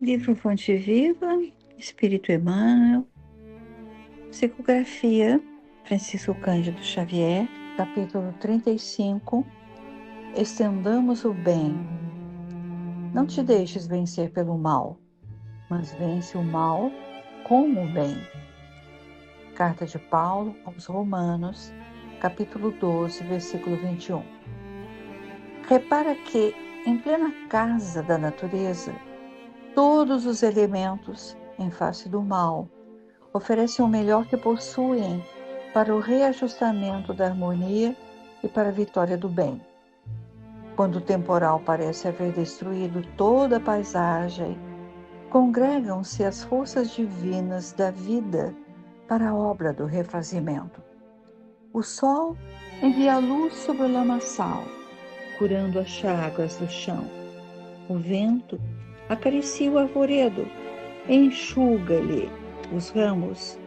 Livro Fonte Viva, Espírito Emmanuel, Psicografia, Francisco Cândido Xavier, capítulo 35. Estendamos o bem. Não te deixes vencer pelo mal, mas vence o mal com o bem. Carta de Paulo aos Romanos, capítulo 12, versículo 21. Repara que, em plena casa da natureza, todos os elementos, em face do mal, oferecem o melhor que possuem para o reajustamento da harmonia e para a vitória do bem. Quando o temporal parece haver destruído toda a paisagem, congregam-se as forças divinas da vida para a obra do refazimento. O sol envia luz sobre o lamaçal, curando as chagas do chão. O vento acaricia o arvoredo, enxuga-lhe os ramos.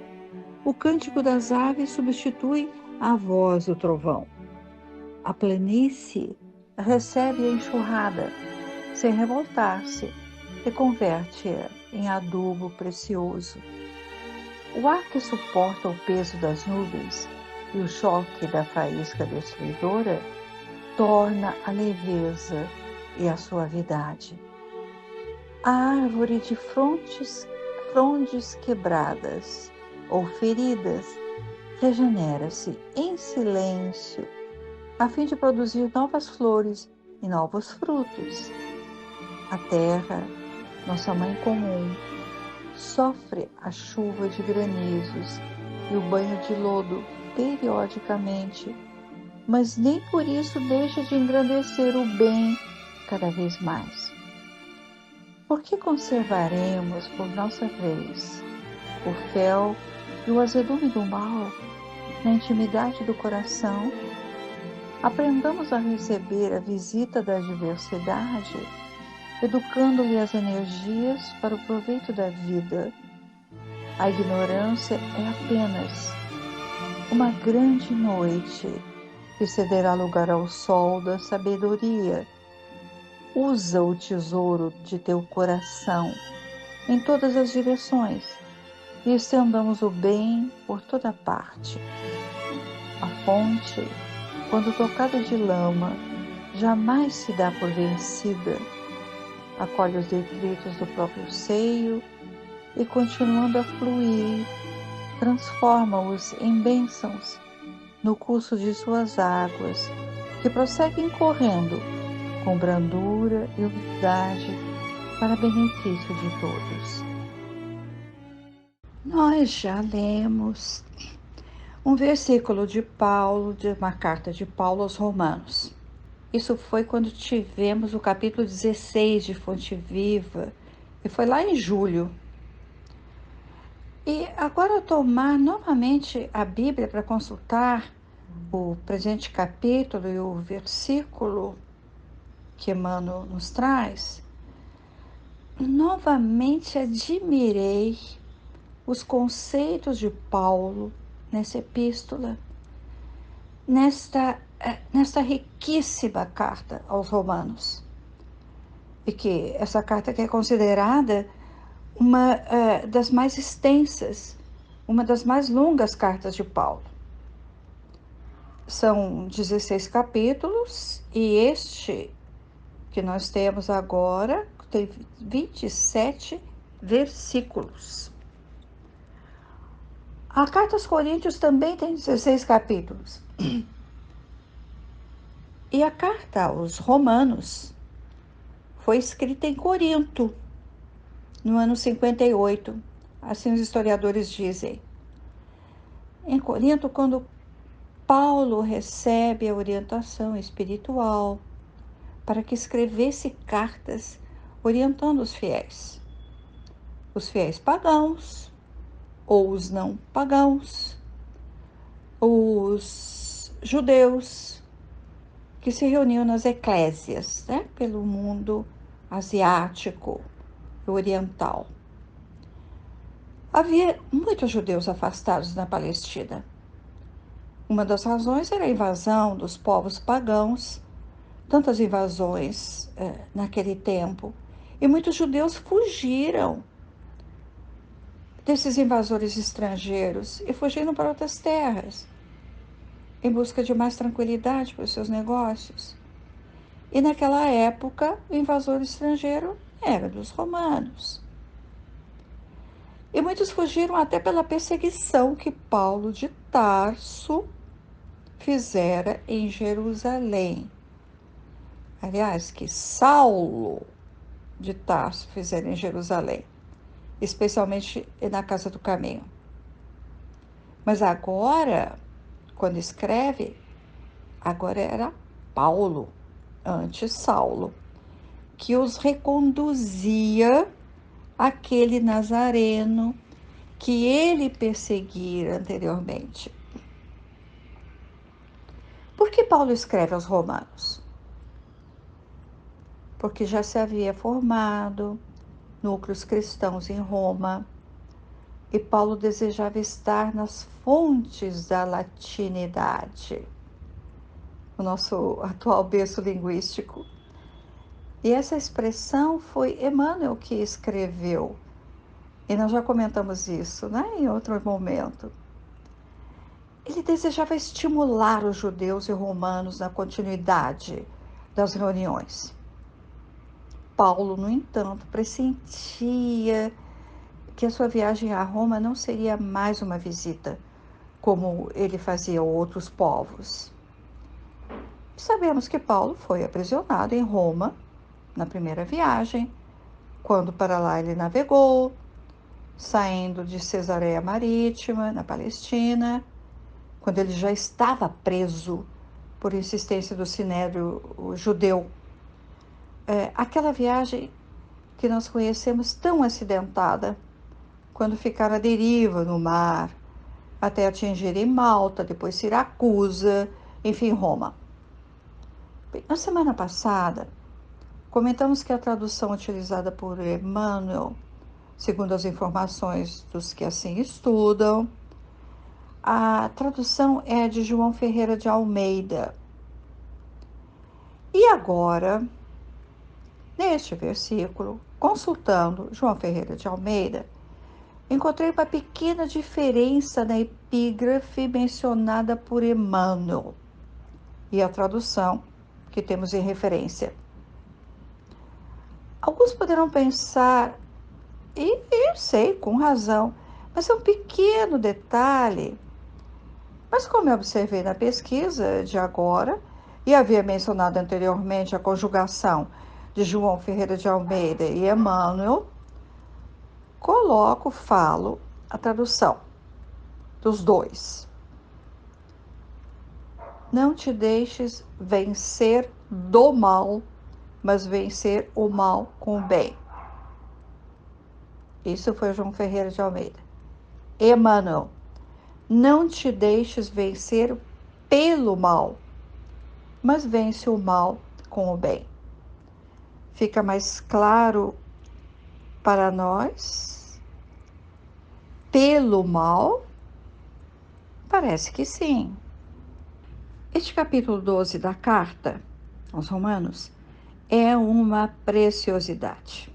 O cântico das aves substitui a voz do trovão. A planície recebe a enxurrada, sem revoltar-se, e converte-a em adubo precioso. O ar que suporta o peso das nuvens e o choque da faísca destruidora torna a leveza e a suavidade. A árvore de frondes quebradas ou feridas regenera-se em silêncio, a fim de produzir novas flores e novos frutos. A terra, nossa mãe comum, sofre a chuva de granizos e o banho de lodo periodicamente, mas nem por isso deixa de engrandecer o bem cada vez mais. Por que conservaremos, por nossa vez, o fel e o azedume do mal na intimidade do coração? Aprendamos a receber a visita da adversidade, educando-lhe as energias para o proveito da vida. A ignorância é apenas uma grande noite que cederá lugar ao sol da sabedoria. Usa o tesouro de teu coração em todas as direções e estendamos o bem por toda parte. A fonte, quando tocada de lama, jamais se dá por vencida. Acolhe os detritos do próprio seio e, continuando a fluir, transforma-os em bênçãos no curso de suas águas, que prosseguem correndo com brandura e humildade para benefício de todos. Nós já lemos um versículo de Paulo, de uma carta de Paulo aos Romanos. Isso foi quando tivemos o capítulo 16 de Fonte Viva, e foi lá em julho. E agora tomar novamente a Bíblia para consultar o presente capítulo e o versículo que Emmanuel nos traz, novamente admirei os conceitos de Paulo nessa epístola, nesta riquíssima carta aos Romanos. E que essa carta que é considerada uma das mais extensas, uma das mais longas cartas de Paulo. São 16 capítulos e este que nós temos agora tem 27 versículos. A carta aos Coríntios também tem 16 capítulos. E a carta aos Romanos foi escrita em Corinto, no ano 58, assim os historiadores dizem. Em Corinto, quando Paulo recebe a orientação espiritual para que escrevesse cartas orientando os fiéis pagãos, ou os não pagãos, os judeus, que se reuniam nas eclésias, pelo mundo asiático e oriental. Havia muitos judeus afastados na Palestina. Uma das razões era a invasão dos povos pagãos, tantas invasões naquele tempo, E muitos judeus fugiram desses invasores estrangeiros e fugiram para outras terras, em busca de mais tranquilidade para os seus negócios. E naquela época, o invasor estrangeiro era dos romanos. E muitos fugiram até pela perseguição que Paulo de Tarso fizera em Jerusalém. Aliás, que Saulo de Tarso fizera em Jerusalém, especialmente na Casa do Caminho. Mas agora, quando escreve, agora era Paulo, antes Saulo, que os reconduzia àquele Nazareno que ele perseguira anteriormente. Por que Paulo escreve aos Romanos? Porque já se havia formado núcleos cristãos em Roma e Paulo desejava estar nas fontes da latinidade, o nosso atual berço linguístico. E essa expressão foi Emmanuel que escreveu, e nós já comentamos isso, né, em outro momento. Ele desejava estimular os judeus e romanos na continuidade das reuniões. Paulo, no entanto, pressentia que a sua viagem a Roma não seria mais uma visita, como ele fazia a outros povos. Sabemos que Paulo foi aprisionado em Roma na primeira viagem, quando para lá ele navegou, saindo de Cesareia Marítima, na Palestina, quando ele já estava preso por insistência do sinédrio judeu. Aquela viagem que nós conhecemos tão acidentada, quando ficaram à deriva no mar, até atingirem Malta, depois Siracusa, enfim, Roma. Bem, na semana passada, comentamos que a tradução utilizada por Emmanuel, segundo as informações dos que assim estudam, a tradução é de João Ferreira de Almeida. E agora, neste versículo, consultando João Ferreira de Almeida, encontrei uma pequena diferença na epígrafe mencionada por Emmanuel e a tradução que temos em referência. Alguns poderão pensar, e eu sei, com razão, mas é um pequeno detalhe. Mas como eu observei na pesquisa de agora, e havia mencionado anteriormente a conjugação de João Ferreira de Almeida e Emmanuel, falo a tradução dos dois. Não te deixes vencer do mal, mas vencer o mal com o bem. Isso foi João Ferreira de Almeida. Emmanuel, não te deixes vencer pelo mal, mas vence o mal com o bem. Fica mais claro para nós? Pelo mal? Parece que sim. Este capítulo 12 da carta aos Romanos é uma preciosidade.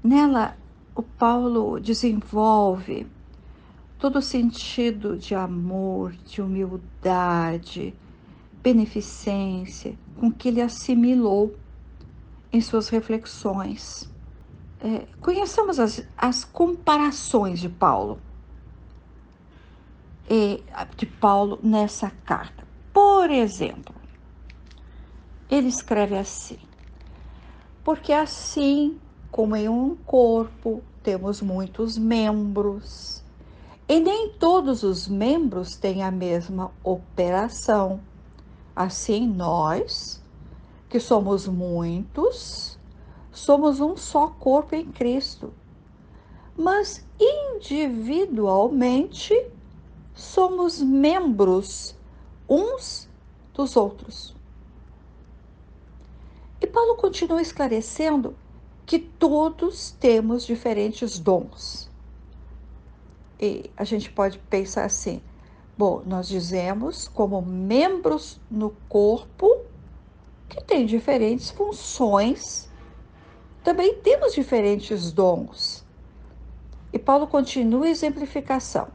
Nela, o Paulo desenvolve todo o sentido de amor, de humildade, beneficência com que ele assimilou em suas reflexões. Conheçamos as comparações de Paulo nessa carta. Por exemplo, ele escreve assim: porque assim como em um corpo temos muitos membros, e nem todos os membros têm a mesma operação. Assim, nós, que somos muitos, somos um só corpo em Cristo, mas individualmente somos membros uns dos outros. E Paulo continua esclarecendo que todos temos diferentes dons. E a gente pode pensar assim: bom, nós dizemos como membros no corpo que tem diferentes funções Também temos diferentes dons. E Paulo continua a exemplificação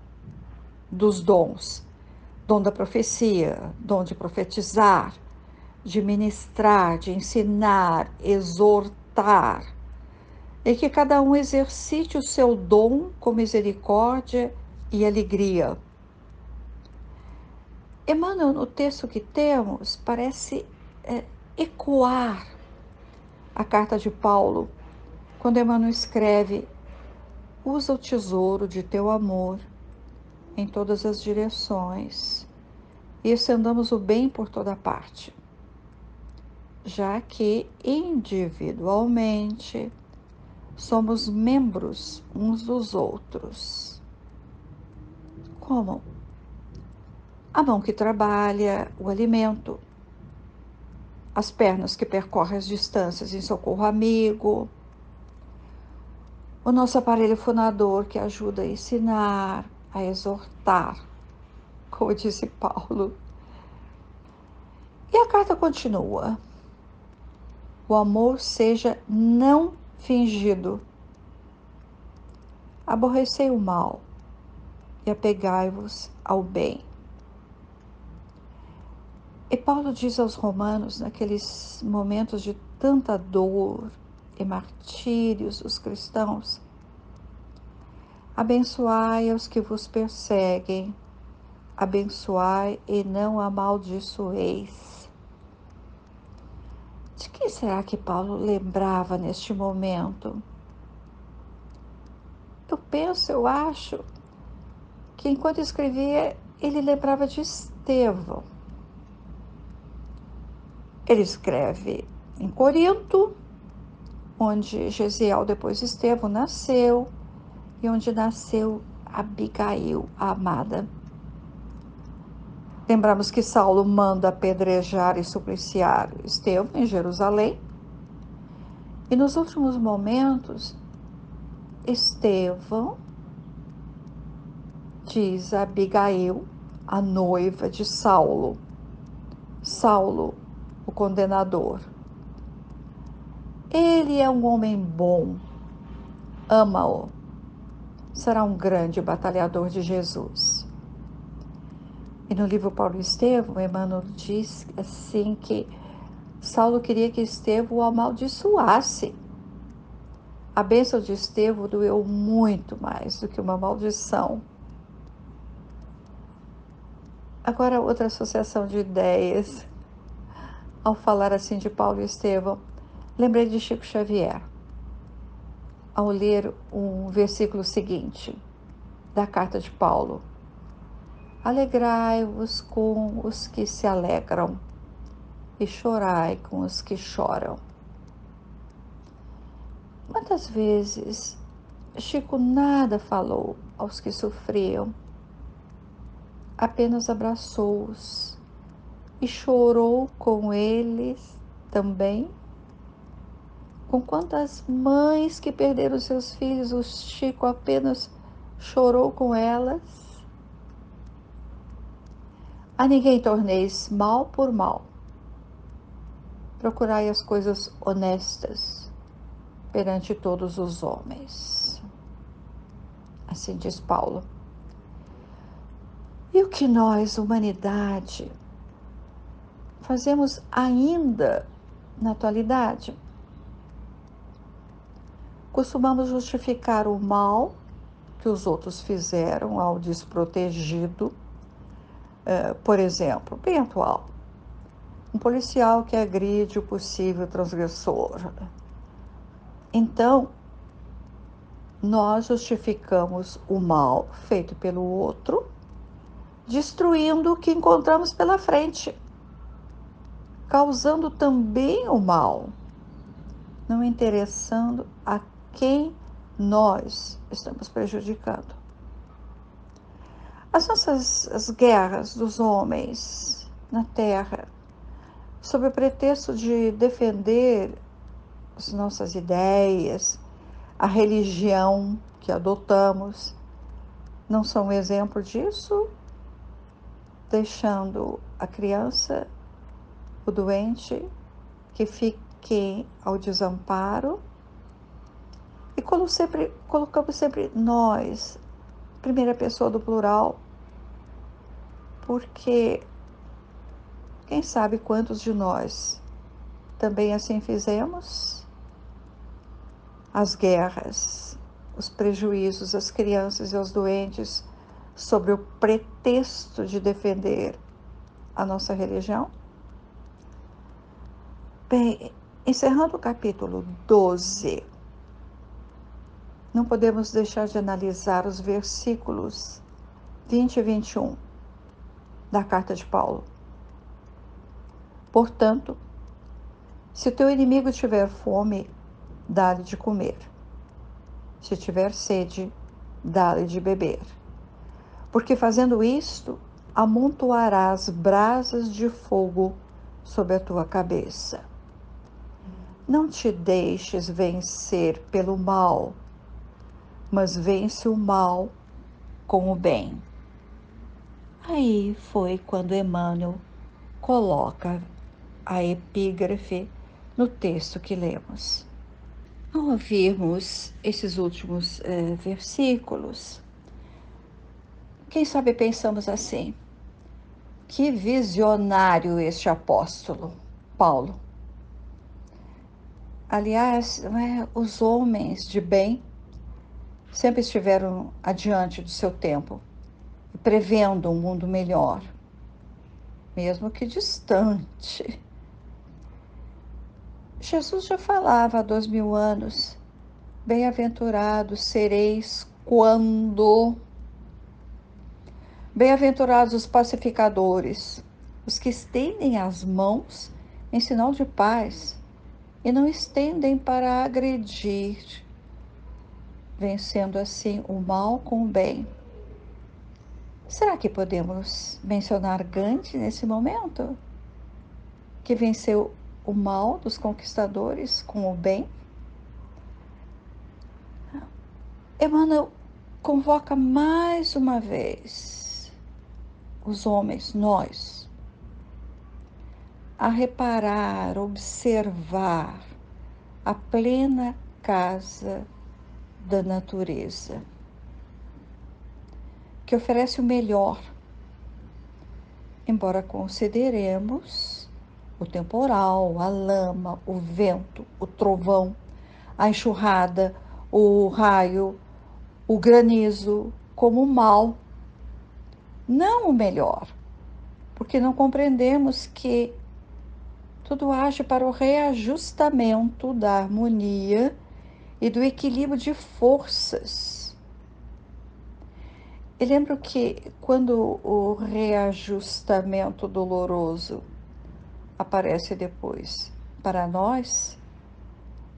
dos dons: dom da profecia, dom de profetizar, de ministrar, de ensinar, exortar, e que cada um exercite o seu dom com misericórdia e alegria. Emmanuel, no texto que temos, parece ecoar a carta de Paulo, quando Emmanuel escreve: usa o tesouro de teu amor em todas as direções, e estendamos o bem por toda parte, já que individualmente somos membros uns dos outros. Como? A mão que trabalha o alimento, as pernas que percorrem as distâncias em socorro amigo, o nosso aparelho fonador que ajuda a ensinar, a exortar, como disse Paulo. E a carta continua: o amor seja não fingido. Aborrecei o mal e apegai-vos ao bem. E Paulo diz aos romanos, naqueles momentos de tanta dor e martírios dos cristãos: abençoai aos que vos perseguem, abençoai e não amaldiçoeis. De quem será que Paulo lembrava neste momento? Eu acho que enquanto escrevia, ele lembrava de Estevão. Ele escreve em Corinto, onde Gesiel, depois Estevão, nasceu, e onde nasceu Abigail, a amada. Lembramos que Saulo manda apedrejar e supliciar Estevão em Jerusalém. E nos últimos momentos, Estevão diz a Abigail, a noiva de Saulo, o condenador: ele é um homem bom, ama-o, será um grande batalhador de Jesus. E no livro Paulo e Estevão, Emmanuel diz assim que Saulo queria que Estevão o amaldiçoasse. A bênção de Estevão doeu muito mais do que uma maldição. Agora, outra associação de ideias. Ao falar assim de Paulo e Estevão, lembrei de Chico Xavier, ao ler um versículo seguinte da carta de Paulo: alegrai-vos com os que se alegram e chorai com os que choram. Quantas vezes Chico nada falou aos que sofriam, apenas abraçou-os e chorou com eles também? Com quantas mães que perderam seus filhos, o Chico apenas chorou com elas? A ninguém torneis mal por mal. Procurai as coisas honestas perante todos os homens. Assim diz Paulo. E o que nós, humanidade, fazemos ainda na atualidade? Costumamos justificar o mal que os outros fizeram ao desprotegido. Por exemplo, bem atual, um policial que agride o possível transgressor. Então, nós justificamos o mal feito pelo outro, destruindo o que encontramos pela frente, causando também o mal, não interessando a quem nós estamos prejudicando. As guerras dos homens na Terra, sob o pretexto de defender as nossas ideias, a religião que adotamos, não são um exemplo disso? Deixando a criança, o doente, que fique ao desamparo, colocamos sempre nós, primeira pessoa do plural, porque quem sabe quantos de nós também assim fizemos? As guerras, os prejuízos às crianças e aos doentes, sob o pretexto de defender a nossa religião? Bem, encerrando o capítulo 12, não podemos deixar de analisar os versículos 20 e 21 da carta de Paulo. Portanto, se o teu inimigo tiver fome, dá-lhe de comer. Se tiver sede, dá-lhe de beber. Porque fazendo isto, amontoarás brasas de fogo sobre a tua cabeça. Não te deixes vencer pelo mal, mas vence o mal com o bem. Aí foi quando Emmanuel coloca a epígrafe no texto que lemos. Ao ouvirmos esses últimos versículos, quem sabe pensamos assim: que visionário este apóstolo, Paulo. Aliás, os homens de bem sempre estiveram adiante do seu tempo, prevendo um mundo melhor, mesmo que distante. Jesus já falava há 2000 anos: bem-aventurados sereis quando... Bem-aventurados os pacificadores, os que estendem as mãos em sinal de paz e não estendem para agredir, vencendo assim o mal com o bem. Será que podemos mencionar Gandhi nesse momento, que venceu o mal dos conquistadores com o bem? Emmanuel convoca mais uma vez os homens, nós, a reparar, observar a plena casa da natureza, que oferece o melhor, embora consideremos o temporal, a lama, o vento, o trovão, a enxurrada, o raio, o granizo como o mal, não o melhor, porque não compreendemos que tudo age para o reajustamento da harmonia e do equilíbrio de forças. Eu lembro que quando o reajustamento doloroso aparece depois para nós,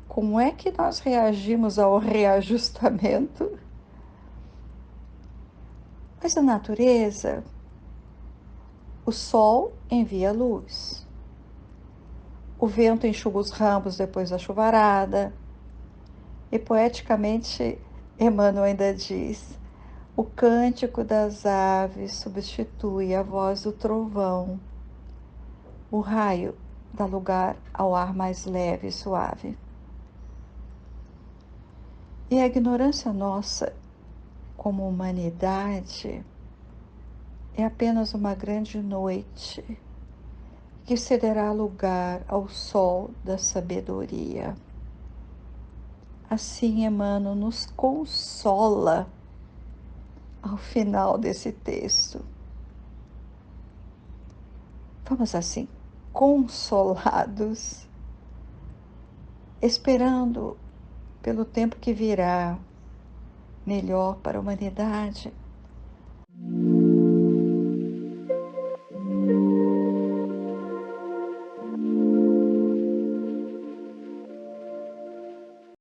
como é que nós reagimos ao reajustamento? Mas a natureza, o sol envia luz, o vento enxuga os ramos depois da chuvarada, e poeticamente Emmanuel ainda diz: o cântico das aves substitui a voz do trovão, o raio dá lugar ao ar mais leve e suave. E a ignorância nossa, como humanidade, é apenas uma grande noite que cederá lugar ao sol da sabedoria. Assim, Emmanuel nos consola ao final desse texto. Vamos assim, consolados, esperando pelo tempo que virá, melhor para a humanidade,